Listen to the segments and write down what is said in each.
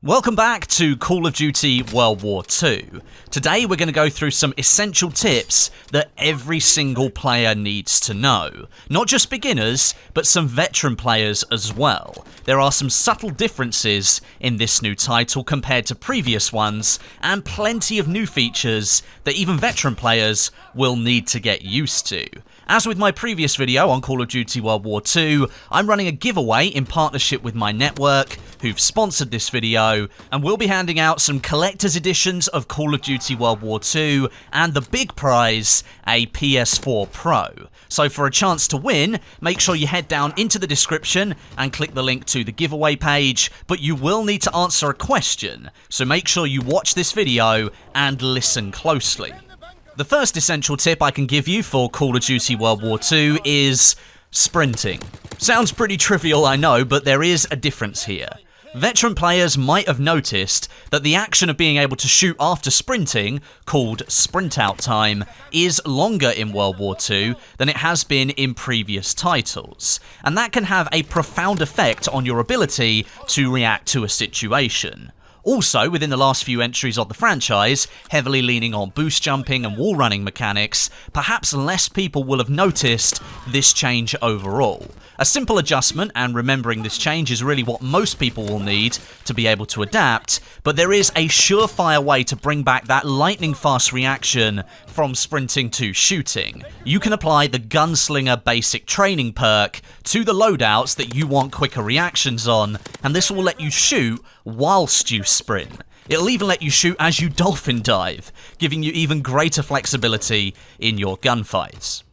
Welcome back to Call of Duty World War II. Today we're going to go through some essential tips that every single player needs to know. Not just beginners, but some veteran players as well. There are some subtle differences in this new title compared to previous ones, and plenty of new features that even veteran players will need to get used to. As with my previous video on Call of Duty World War II, I'm running a giveaway in partnership with my network, who've sponsored this video, and we'll be handing out some collector's editions of Call of Duty World War II, and the big prize, a PS4 Pro. So for a chance to win, make sure you head down into the description and click the link to the giveaway page, but you will need to answer a question, so make sure you watch this video and listen closely. The first essential tip I can give you for Call of Duty World War II is sprinting. Sounds pretty trivial, I know, but there is a difference here. Veteran players might have noticed that the action of being able to shoot after sprinting, called sprint out time, is longer in World War II than it has been in previous titles, and that can have a profound effect on your ability to react to a situation. Also, within the last few entries of the franchise, heavily leaning on boost jumping and wall running mechanics, perhaps less people will have noticed this change overall. A simple adjustment, and remembering this change is really what most people will need to be able to adapt, but there is a surefire way to bring back that lightning fast reaction from sprinting to shooting. You can apply the Gunslinger basic training perk to the loadouts that you want quicker reactions on, and this will let you shoot whilst you sprint. It'll even let you shoot as you dolphin dive, giving you even greater flexibility in your gunfights.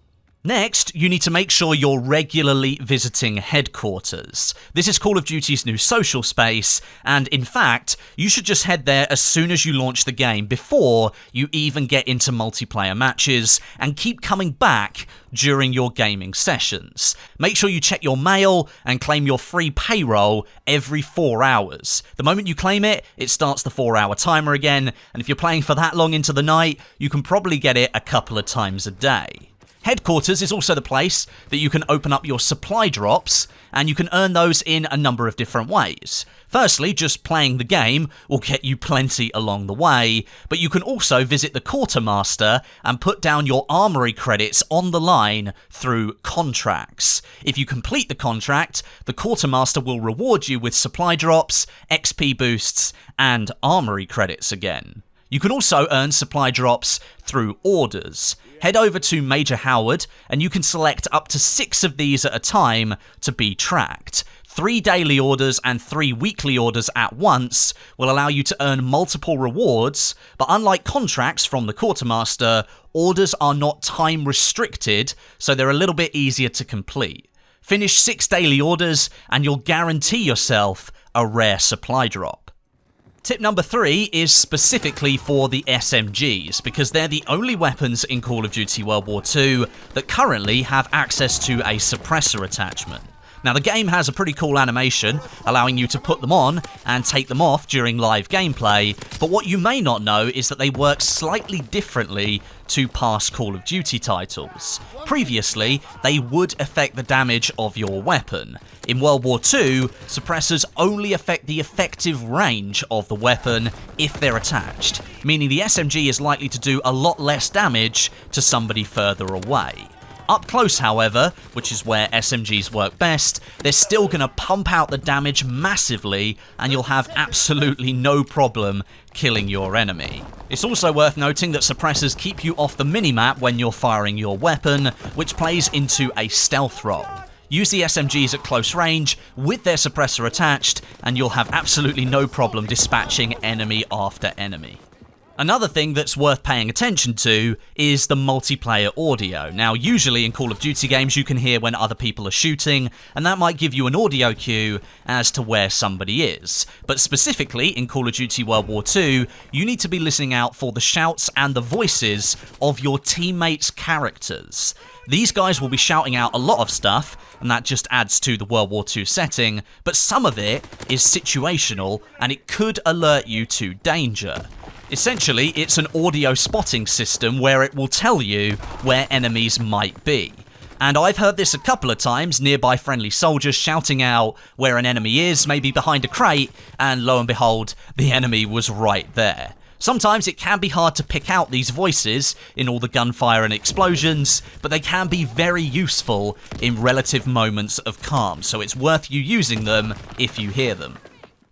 Next, you need to make sure you're regularly visiting headquarters. This is Call of Duty's new social space, and in fact, you should just head there as soon as you launch the game before you even get into multiplayer matches, and keep coming back during your gaming sessions. Make sure you check your mail and claim your free payroll every 4 hours. The moment you claim it, it starts the 4-hour timer again, and if you're playing for that long into the night, you can probably get it a couple of times a day. Headquarters is also the place that you can open up your supply drops, and you can earn those in a number of different ways. Firstly, just playing the game will get you plenty along the way, but you can also visit the quartermaster and put down your armory credits on the line through contracts. If you complete the contract, the quartermaster will reward you with supply drops, XP boosts, and armory credits again. You can also earn supply drops through orders. Head over to Major Howard and you can select up to 6 of these at a time to be tracked. 3 daily orders and 3 weekly orders at once will allow you to earn multiple rewards, but unlike contracts from the quartermaster, orders are not time restricted, so they're a little bit easier to complete. Finish 6 daily orders and you'll guarantee yourself a rare supply drop. Tip number 3 is specifically for the SMGs, because they're the only weapons in Call of Duty World War II that currently have access to a suppressor attachment. Now, the game has a pretty cool animation, allowing you to put them on and take them off during live gameplay, but what you may not know is that they work slightly differently to past Call of Duty titles. Previously, they would affect the damage of your weapon. In World War II, suppressors only affect the effective range of the weapon if they're attached, meaning the SMG is likely to do a lot less damage to somebody further away. Up close, however, which is where SMGs work best, they're still going to pump out the damage massively, and you'll have absolutely no problem killing your enemy. It's also worth noting that suppressors keep you off the minimap when you're firing your weapon, which plays into a stealth role. Use the SMGs at close range with their suppressor attached, and you'll have absolutely no problem dispatching enemy after enemy. Another thing that's worth paying attention to is the multiplayer audio. Now, usually in Call of Duty games you can hear when other people are shooting, and that might give you an audio cue as to where somebody is. But specifically in Call of Duty World War II, you need to be listening out for the shouts and the voices of your teammates' characters. These guys will be shouting out a lot of stuff, and that just adds to the World War II setting, but some of it is situational, and it could alert you to danger. Essentially, it's an audio spotting system where it will tell you where enemies might be. And I've heard this a couple of times, nearby friendly soldiers shouting out where an enemy is, maybe behind a crate, and lo and behold, the enemy was right there. Sometimes it can be hard to pick out these voices in all the gunfire and explosions, but they can be very useful in relative moments of calm, so it's worth you using them if you hear them.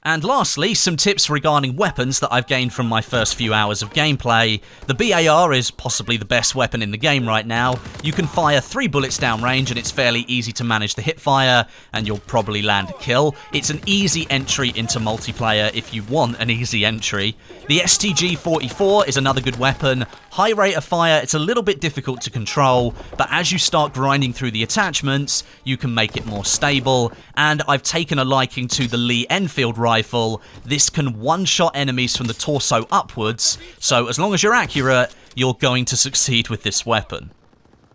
And lastly, some tips regarding weapons that I've gained from my first few hours of gameplay. The BAR is possibly the best weapon in the game right now. You can fire 3 bullets downrange and it's fairly easy to manage the hip fire, and you'll probably land a kill. It's an easy entry into multiplayer if you want an easy entry. The STG-44 is another good weapon. High rate of fire, it's a little bit difficult to control, but as you start grinding through the attachments, you can make it more stable. And I've taken a liking to the Lee Enfield rifle. This can one-shot enemies from the torso upwards, so as long as you're accurate, you're going to succeed with this weapon.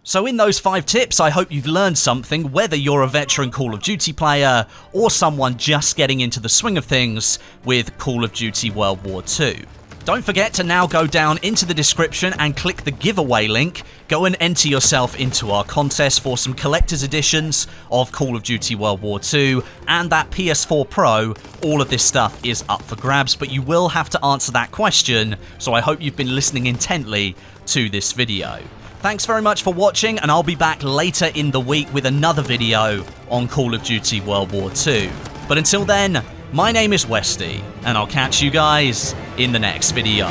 So in those 5 tips, I hope you've learned something, whether you're a veteran Call of Duty player or someone just getting into the swing of things with Call of Duty World War II. Don't forget to now go down into the description and click the giveaway link. Go and enter yourself into our contest for some collector's editions of Call of Duty World War II and that PS4 Pro. All of this stuff is up for grabs, but you will have to answer that question, so I hope you've been listening intently to this video. Thanks very much for watching, and I'll be back later in the week with another video on Call of Duty World War II. But until then, my name is Westie, and I'll catch you guys in the next video.